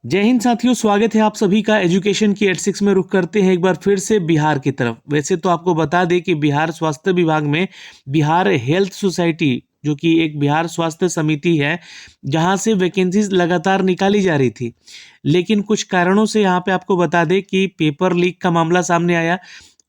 जय हिंद साथियों, स्वागत है आप सभी का एजुकेशन की 86 में। रुख करते हैं एक बार फिर से बिहार की तरफ। वैसे तो आपको बता दें कि बिहार स्वास्थ्य विभाग में बिहार हेल्थ सोसाइटी, जो कि एक बिहार स्वास्थ्य समिति है, जहां से वैकेंसीज लगातार निकाली जा रही थी, लेकिन कुछ कारणों से यहाँ पे आपको बता दें कि पेपर लीक का मामला सामने आया।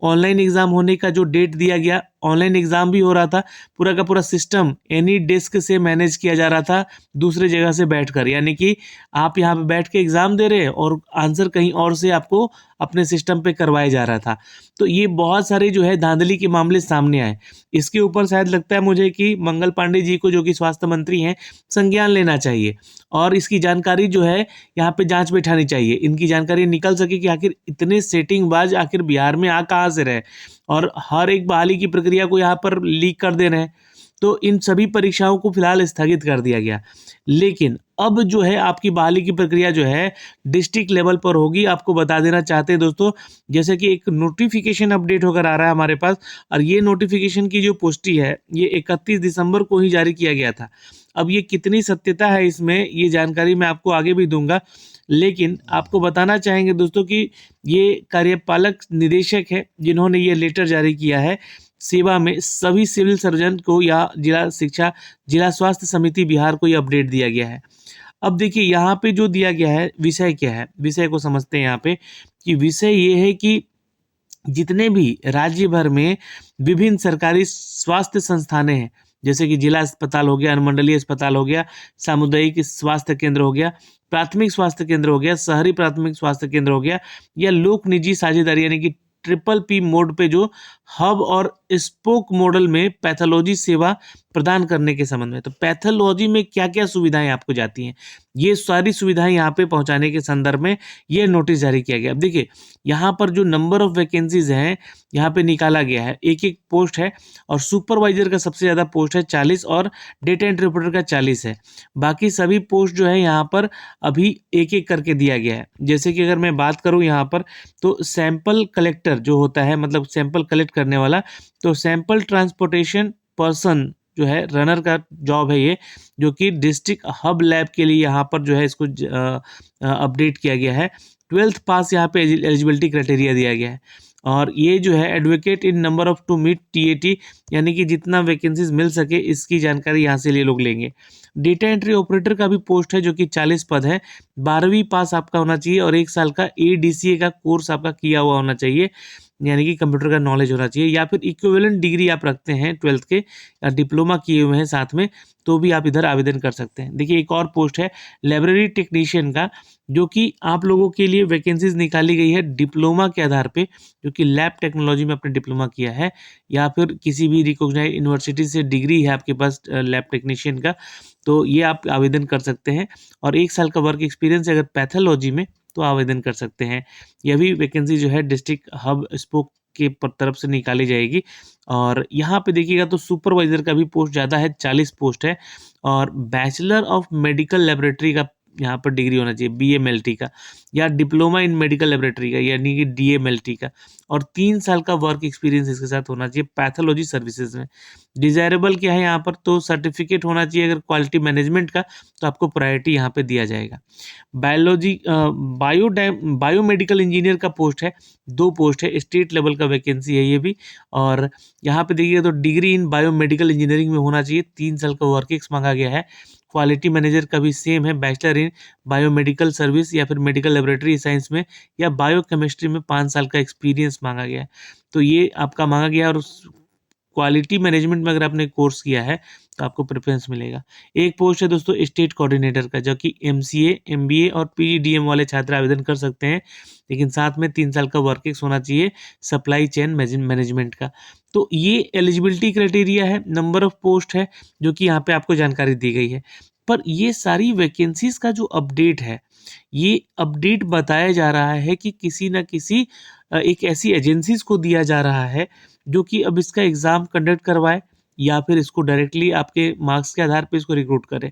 ऑनलाइन एग्जाम होने का जो डेट दिया गया, ऑनलाइन एग्जाम भी हो रहा था। पूरा का पूरा सिस्टम एनी डेस्क से मैनेज किया जा रहा था, दूसरे जगह से बैठकर। यानी कि आप यहाँ पे बैठ के एग्जाम दे रहे हैं और आंसर कहीं और से आपको अपने सिस्टम पे करवाया जा रहा था। तो ये बहुत सारे जो है धांधली के मामले सामने आए। इसके ऊपर शायद लगता है मुझे कि मंगल पांडे जी को, जो कि स्वास्थ्य मंत्री हैं, संज्ञान लेना चाहिए और इसकी जानकारी जो है यहाँ पे जांच बैठानी चाहिए। इनकी जानकारी निकल सके कि आखिर इतने सेटिंगबाज आखिर बिहार में आ कहाँ से रहे और हर एक बहाली की प्रक्रिया को यहाँ पर लीक कर दे रहे हैं। तो इन सभी परीक्षाओं को फिलहाल स्थगित कर दिया गया, लेकिन अब जो है आपकी बहाली की प्रक्रिया जो है डिस्ट्रिक्ट लेवल पर होगी। आपको बता देना चाहते हैं दोस्तों, जैसे कि एक नोटिफिकेशन अपडेट होकर आ रहा है हमारे पास, और ये नोटिफिकेशन की जो पुष्टि है ये 31 दिसंबर को ही जारी किया गया था। अब ये कितनी सत्यता है इसमें, ये जानकारी मैं आपको आगे भी दूंगा, लेकिन आपको बताना चाहेंगे दोस्तों कि ये कार्यपालक निदेशक है जिन्होंने ये लेटर जारी किया है सेवा में सभी सिविल सर्जन को या जिला स्वास्थ्य समिति बिहार को ये अपडेट दिया गया है। अब देखिए यहाँ पे जो दिया गया है विषय क्या है, विषय को समझते हैं यहाँ पे कि विषय ये है कि जितने भी राज्य भर में विभिन्न सरकारी स्वास्थ्य संस्थानें हैं, जैसे कि जिला अस्पताल हो गया, अनुमंडलीय अस्पताल हो गया, सामुदायिक स्वास्थ्य केंद्र हो गया, प्राथमिक स्वास्थ्य केंद्र हो गया, शहरी प्राथमिक स्वास्थ्य केंद्र हो गया, या लोक निजी साझेदारी यानी कि ट्रिपल पी मोड पे जो हब और स्पोक मॉडल में पैथोलॉजी सेवा प्रदान करने के संबंध में। तो पैथोलॉजी में क्या क्या सुविधाएं आपको जाती हैं, ये सारी सुविधाएं यहाँ पे पहुंचाने के संदर्भ में ये नोटिस जारी किया गया। अब देखिए यहाँ पर जो नंबर ऑफ वैकेंसीज हैं यहाँ पे निकाला गया है, एक एक पोस्ट है, और सुपरवाइजर का सबसे ज़्यादा पोस्ट है 40 और डेटा इंटरप्रेटर का 40 है। बाकी सभी पोस्ट जो है यहाँ पर अभी एक एक करके दिया गया है। जैसे कि अगर मैं बात करूँ यहाँ पर, तो सैंपल कलेक्टर जो होता है, मतलब सैंपल कलेक्ट करने वाला, तो सैंपल ट्रांसपोर्टेशन पर्सन जो है, रनर का जॉब है ये, जो कि डिस्ट्रिक्ट हब लैब के लिए यहाँ पर जो है इसको अपडेट किया गया है। 12th पास यहाँ पे एलिजिबिलिटी क्राइटेरिया दिया गया है। और ये जो है advocate in number of to meet TAT, यानी कि जितना वैकेंसीज मिल सके इसकी जानकारी यहाँ से ये लोग लेंगे। डेटा एंट्री ऑपरेटर का भी पोस्ट है जो कि 40 पद है। 12वीं पास आपका होना चाहिए और 1 साल का एडीसीए का कोर्स आपका किया हुआ होना चाहिए, यानी कि कंप्यूटर का नॉलेज होना चाहिए, या फिर इक्विवेलेंट डिग्री आप रखते हैं 12th के या डिप्लोमा किए हुए हैं साथ में, तो भी आप इधर आवेदन कर सकते हैं। देखिए एक और पोस्ट है लाइब्रेरी टेक्नीशियन का, जो कि आप लोगों के लिए वैकेंसीज निकाली गई है डिप्लोमा के आधार पे, जो कि लैब टेक्नोलॉजी में आपने डिप्लोमा किया है या फिर किसी भी रिकॉग्नाइज्ड यूनिवर्सिटी से डिग्री है आपके पास लैब टेक्नीशियन का, तो ये आप आवेदन कर सकते हैं। और 1 साल का वर्क एक्सपीरियंस अगर पैथोलॉजी में, तो आवेदन कर सकते हैं। यह भी वैकेंसी जो है डिस्ट्रिक्ट हब स्पोक के तरफ से निकाली जाएगी। और यहाँ पे देखिएगा तो सुपरवाइजर का भी पोस्ट ज़्यादा है, 40 पोस्ट है, और बैचलर ऑफ मेडिकल लेबोरेटरी का यहाँ पर डिग्री होना चाहिए, बीएमएलटी का, या डिप्लोमा इन मेडिकल लेबोरेटरी का यानी कि डीएमएलटी का, और 3 साल का वर्क एक्सपीरियंस इसके साथ होना चाहिए पैथोलॉजी सर्विसेज में। डिजायरेबल क्या है यहाँ पर, तो सर्टिफिकेट होना चाहिए अगर क्वालिटी मैनेजमेंट का, तो आपको प्रायोरिटी यहाँ पे दिया जाएगा। बायोमेडिकल इंजीनियर का पोस्ट है, 2 पोस्ट है, स्टेट लेवल का वैकेंसी है ये भी। और यहाँ पे देखिए तो डिग्री इन बायोमेडिकल इंजीनियरिंग में होना चाहिए, 3 साल का वर्क एक्स मांगा गया है। क्वालिटी मैनेजर का भी सेम है, बैचलर इन बायोमेडिकल सर्विस या फिर मेडिकल लेबोरेटरी साइंस में या बायोकेमिस्ट्री में 5 साल का एक्सपीरियंस मांगा गया है। तो ये आपका मांगा गया है, और उस क्वालिटी मैनेजमेंट में अगर आपने कोर्स किया है तो आपको प्रेफरेंस मिलेगा। एक पोस्ट है दोस्तों स्टेट कोऑर्डिनेटर का, जो कि एमसीए, एमबीए और पीजीडीएम वाले छात्र आवेदन कर सकते हैं, लेकिन साथ में 3 साल का वर्क एक्स होना चाहिए सप्लाई चेन मैनेजमेंट का। तो ये एलिजिबिलिटी क्राइटेरिया है, नंबर ऑफ पोस्ट है, जो कि यहाँ पे आपको जानकारी दी गई है। पर ये सारी वैकेंसीज का जो अपडेट है, ये अपडेट बताया जा रहा है कि किसी न किसी एक ऐसी एजेंसीज को दिया जा रहा है जो कि अब इसका एग्ज़ाम कंडक्ट करवाए, या फिर इसको डायरेक्टली आपके मार्क्स के आधार पे इसको रिक्रूट करे।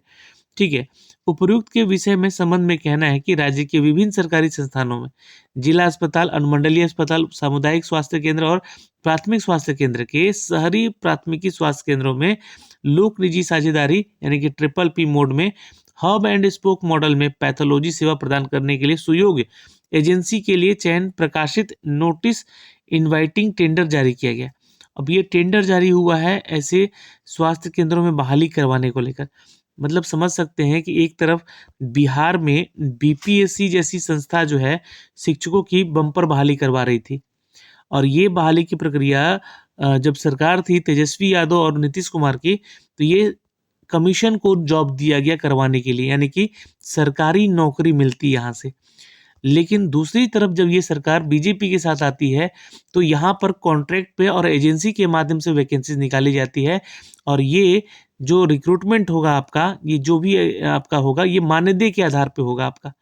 ठीक है। उपरोक्त के विषय में संबंध में कहना है कि राज्य के विभिन्न सरकारी संस्थानों में जिला अस्पताल, अनुमंडलीय अस्पताल, सामुदायिक स्वास्थ्य केंद्र और प्राथमिक स्वास्थ्य केंद्र के शहरी प्राथमिकी स्वास्थ्य केंद्रों में लोक निजी साझेदारी यानी कि ट्रिपल पी मोड में हब एंड स्पोक मॉडल में पैथोलॉजी सेवा प्रदान करने के लिए सुयोग्य एजेंसी के लिए चयन प्रकाशित नोटिस इनवाइटिंग टेंडर जारी किया गया। अब ये टेंडर जारी हुआ है ऐसे स्वास्थ्य केंद्रों में बहाली करवाने को लेकर। मतलब समझ सकते हैं कि एक तरफ बिहार में बीपीएससी जैसी संस्था जो है शिक्षकों की बम्पर बहाली करवा रही थी, और ये बहाली की प्रक्रिया जब सरकार थी तेजस्वी यादव और नीतीश कुमार की, तो ये कमीशन को जॉब दिया गया करवाने के लिए, यानी कि सरकारी नौकरी मिलती यहाँ से। लेकिन दूसरी तरफ जब ये सरकार बीजेपी के साथ आती है तो यहाँ पर कॉन्ट्रैक्ट पे और एजेंसी के माध्यम से वैकेंसीज निकाली जाती है, और ये जो रिक्रूटमेंट होगा आपका, ये जो भी आपका होगा, ये मानदेय के आधार पे होगा आपका।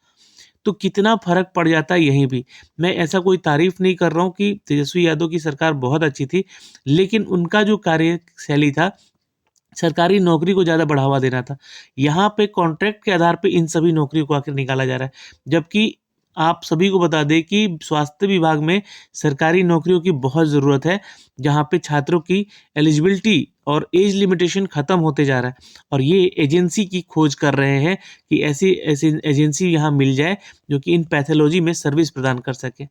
तो कितना फ़र्क पड़ जाता है यहीं भी। मैं ऐसा कोई तारीफ़ नहीं कर रहा हूँ कि तेजस्वी यादव की सरकार बहुत अच्छी थी, लेकिन उनका जो कार्यशैली था, सरकारी नौकरी को ज़्यादा बढ़ावा देना था। यहाँ पे कॉन्ट्रैक्ट के आधार पे इन सभी नौकरियों को आखिर निकाला जा रहा है। जबकि आप सभी को बता दें कि स्वास्थ्य विभाग में सरकारी नौकरियों की बहुत ज़रूरत है, जहाँ पे छात्रों की एलिजिबिलिटी और एज लिमिटेशन ख़त्म होते जा रहा है, और ये एजेंसी की खोज कर रहे हैं कि ऐसी ऐसी एजेंसी यहाँ मिल जाए जो कि इन पैथोलॉजी में सर्विस प्रदान कर सके।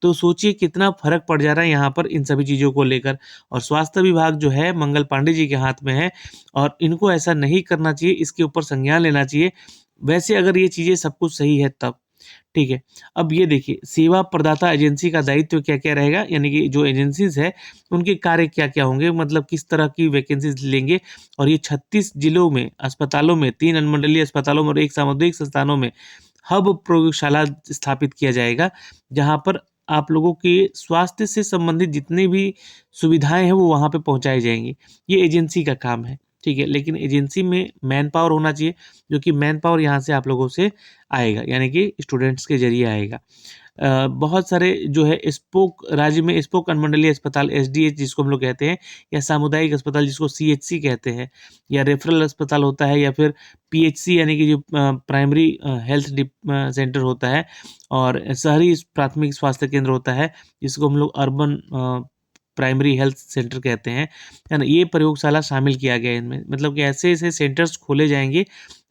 तो सोचिए कितना फ़र्क पड़ जा रहा है यहाँ पर इन सभी चीज़ों को लेकर। और स्वास्थ्य विभाग जो है मंगल पांडे जी के हाथ में है, और इनको ऐसा नहीं करना चाहिए, इसके ऊपर संज्ञान लेना चाहिए। वैसे अगर ये चीज़ें सब कुछ सही है तब, ठीक है। अब ये देखिए सेवा प्रदाता एजेंसी का दायित्व क्या-क्या रहेगा, यानी कि जो एजेंसीज़ है उनके कार्य क्या-क्या होंगे, मतलब किस तरह की वैकेंसीज़ लेंगे। और ये 36 जिलों में, अस्पतालों में, 3 अनुमंडलीय अस्पतालों में और 1 सामुदायिक संस्थानों में हब प्रयोगशाला स्थापित किया जाएगा, जहाँ पर आप लोगों के स्वास्थ्य से संबंधित जितनी भी सुविधाएँ हैं वो वहाँ पे पहुँचाई जाएँगी। ये एजेंसी का काम है, ठीक है। लेकिन एजेंसी में मैन पावर होना चाहिए, जो कि मैन पावर यहाँ से आप लोगों से आएगा, यानी कि स्टूडेंट्स के ज़रिए आएगा। बहुत सारे जो है स्पोक, राज्य में स्पोक अनुमंडलीय अस्पताल एसडीएच जिसको हम लोग कहते हैं, या सामुदायिक अस्पताल जिसको सीएचसी कहते हैं, या रेफरल अस्पताल होता है, या फिर पीएचसी यानी कि जो प्राइमरी हेल्थ सेंटर होता है, और शहरी प्राथमिक स्वास्थ्य केंद्र होता है जिसको हम लोग अर्बन प्राइमरी हेल्थ सेंटर कहते हैं, है ना। ये प्रयोगशाला शामिल किया गया है इनमें, मतलब कि ऐसे-ऐसे सेंटर्स खोले जाएँगे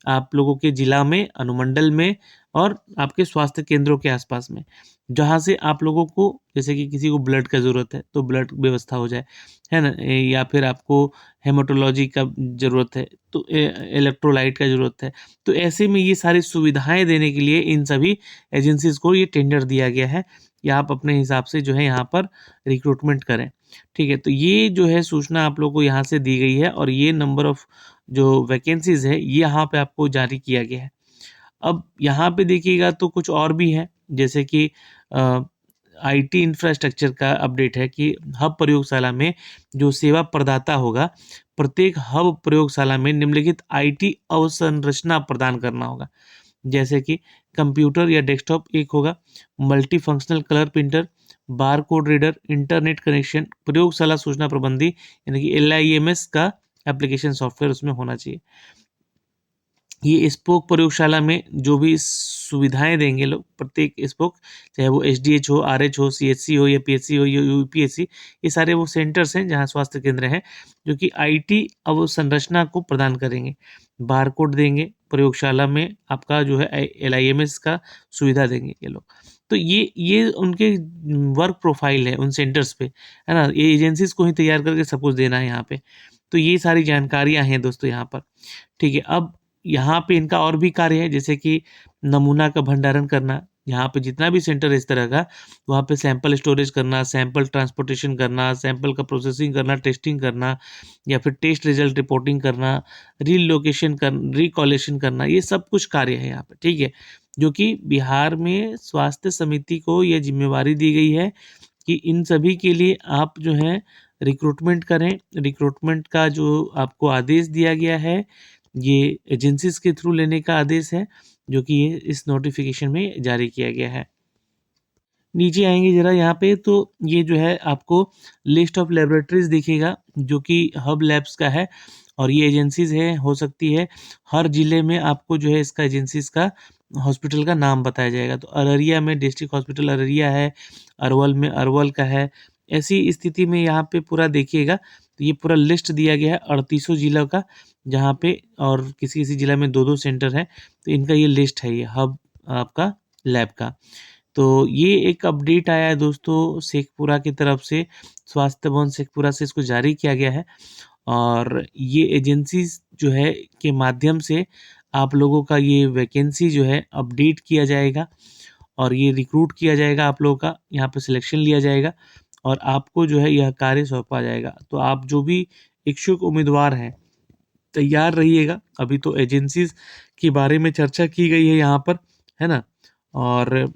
आप लोगों के जिला में, अनुमंडल में और आपके स्वास्थ्य केंद्रों के आसपास में, जहाँ से आप लोगों को, जैसे कि किसी को ब्लड का ज़रूरत है तो ब्लड व्यवस्था हो जाए, है ना। या फिर आपको हेमाटोलॉजी का ज़रूरत है तो इलेक्ट्रोलाइट का ज़रूरत है। तो ऐसे में ये सारी सुविधाएँ देने के लिए इन सभी एजेंसीज़ को ये टेंडर दिया गया है कि आप अपने हिसाब से जो है यहाँ पर रिक्रूटमेंट करें, ठीक है। तो ये जो है सूचना आप लोगों को यहाँ से दी गई है, और ये नंबर ऑफ़ जो वैकेंसीज़ है ये यहाँ पे आपको जारी किया गया है। अब यहाँ पे देखिएगा तो कुछ और भी है, जैसे कि आईटी इंफ्रास्ट्रक्चर का अपडेट है कि हब प्रयोगशाला में जो सेवा प्रदाता होगा, प्रत्येक हब प्रयोगशाला में निम्नलिखित आईटी अवसंरचना प्रदान करना होगा। जैसे कि कंप्यूटर या डेस्कटॉप एक होगा, multi functional colour printer, barcode reader, internet connection, प्रयोगशाला सूचना प्रबंधी यानी कि एलआईएमएस का एप्लीकेशन सॉफ्टवेयर उसमें होना चाहिए। ये स्पोक प्रयोगशाला में जो भी सुविधाएँ देंगे लोग, प्रत्येक स्पोक, चाहे वो एसडीएच हो, आरएच हो, सीएचसी हो या पीएचसी हो या यूपीएससी, ये सारे वो सेंटर्स हैं जहाँ स्वास्थ्य केंद्र हैं, जो कि आईटी अवसंरचना को प्रदान करेंगे। बारकोड देंगे, प्रयोगशाला में आपका जो है एलआईएमएस का सुविधा देंगे ये लोग। तो ये उनके वर्क प्रोफाइल है उन सेंटर्स पे, है ना? ये एजेंसीज़ को ही तैयार करके सब कुछ देना है यहाँ पे। तो ये सारी जानकारियाँ हैं दोस्तों यहाँ पर, ठीक है। अब यहाँ पे इनका और भी कार्य है, जैसे कि नमूना का भंडारण करना। यहाँ पे जितना भी सेंटर है इस तरह का, वहाँ पे सैंपल स्टोरेज करना, सैंपल ट्रांसपोर्टेशन करना, सैंपल का प्रोसेसिंग करना, टेस्टिंग करना, या फिर टेस्ट रिजल्ट रिपोर्टिंग करना, रिकॉलेशन करना, ये सब कुछ कार्य है यहाँ पे, ठीक है। जो कि बिहार में स्वास्थ्य समिति को ये जिम्मेवारी दी गई है कि इन सभी के लिए आप जो है रिक्रूटमेंट करें। रिक्रूटमेंट का जो आपको आदेश दिया गया है, ये एजेंसीज़ के थ्रू लेने का आदेश है, जो कि ये इस नोटिफ़िकेशन में जारी किया गया है। नीचे आएँगे ज़रा यहाँ पे, तो ये जो है आपको लिस्ट ऑफ लैबोरेटरीज़ दिखेगा जो कि हब लैब्स का है, और ये एजेंसीज़ है, हो सकती है हर ज़िले में आपको जो है इसका एजेंसीज़ का हॉस्पिटल का नाम बताया जाएगा। तो अररिया में डिस्ट्रिक्ट हॉस्पिटल अररिया है, अरवल में अरवल का है, ऐसी स्थिति में यहाँ पे पूरा देखिएगा तो ये पूरा लिस्ट दिया गया है 38 जिलों का, जहाँ पे और किसी-किसी जिला में 2-2 सेंटर है, तो इनका ये लिस्ट है, ये हब आपका लैब का। तो ये एक अपडेट आया है दोस्तों शेखपुरा की तरफ से, स्वास्थ्य भवन शेखपुरा से इसको जारी किया गया है और ये एजेंसीज़ जो है के माध्यम से आप लोगों का ये वैकेंसी जो है अपडेट किया जाएगा और ये रिक्रूट किया जाएगा आप लोगों का, यहाँ पे सिलेक्शन लिया जाएगा और आपको जो है यह कार्य सौंपा जाएगा। तो आप जो भी इच्छुक उम्मीदवार हैं, तैयार रहिएगा। अभी तो एजेंसीज़ के बारे में चर्चा की गई है यहाँ पर, है ना? और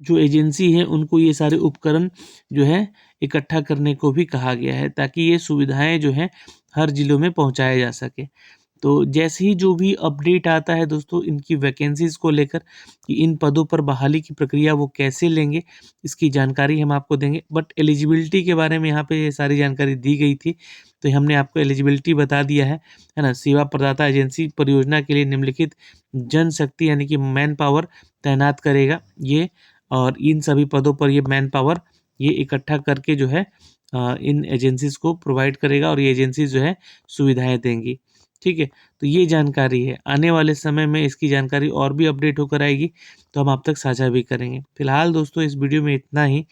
जो एजेंसी है उनको ये सारे उपकरण जो है इकट्ठा करने को भी कहा गया है ताकि ये सुविधाएं जो हैं हर जिलों में पहुंचाया जा सके। तो जैसे ही जो भी अपडेट आता है दोस्तों इनकी वैकेंसीज़ को लेकर कि इन पदों पर बहाली की प्रक्रिया वो कैसे लेंगे, इसकी जानकारी हम आपको देंगे। बट एलिजिबिलिटी के बारे में यहाँ पे ये सारी जानकारी दी गई थी, तो हमने आपको एलिजिबिलिटी बता दिया है ना? सेवा प्रदाता एजेंसी परियोजना के लिए निम्नलिखित जनशक्ति यानी कि मैन पावर तैनात करेगा ये और इन सभी पदों पर ये मैन पावर ये इकट्ठा करके जो है इन एजेंसीज़ को प्रोवाइड करेगा और ये एजेंसीज़ जो है सुविधाएँ देंगी। ठीक है? तो ये जानकारी है। आने वाले समय में इसकी जानकारी और भी अपडेट होकर आएगी, तो हम आप तक साझा भी करेंगे। फिलहाल दोस्तों इस वीडियो में इतना ही।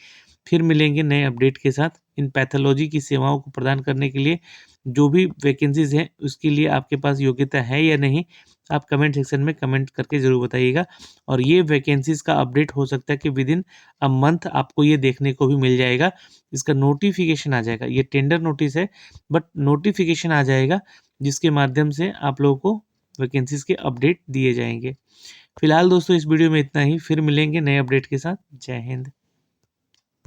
फिर मिलेंगे नए अपडेट के साथ। इन पैथोलॉजी की सेवाओं को प्रदान करने के लिए जो भी वैकेंसीज़ हैं, उसके लिए आपके पास योग्यता है या नहीं, आप कमेंट सेक्शन में कमेंट करके ज़रूर बताइएगा। और ये वैकेंसीज़ का अपडेट हो सकता है कि विदिन अ मंथ आपको ये देखने को भी मिल जाएगा। इसका नोटिफ़िकेशन आ जाएगा। ये टेंडर नोटिस है, बट नोटिफ़िकेशन आ जाएगा जिसके माध्यम से आप लोगों को वैकेंसीज़ के अपडेट दिए जाएँगे। फिलहाल दोस्तों इस वीडियो में इतना ही, फिर मिलेंगे नए अपडेट के साथ। जय हिंद।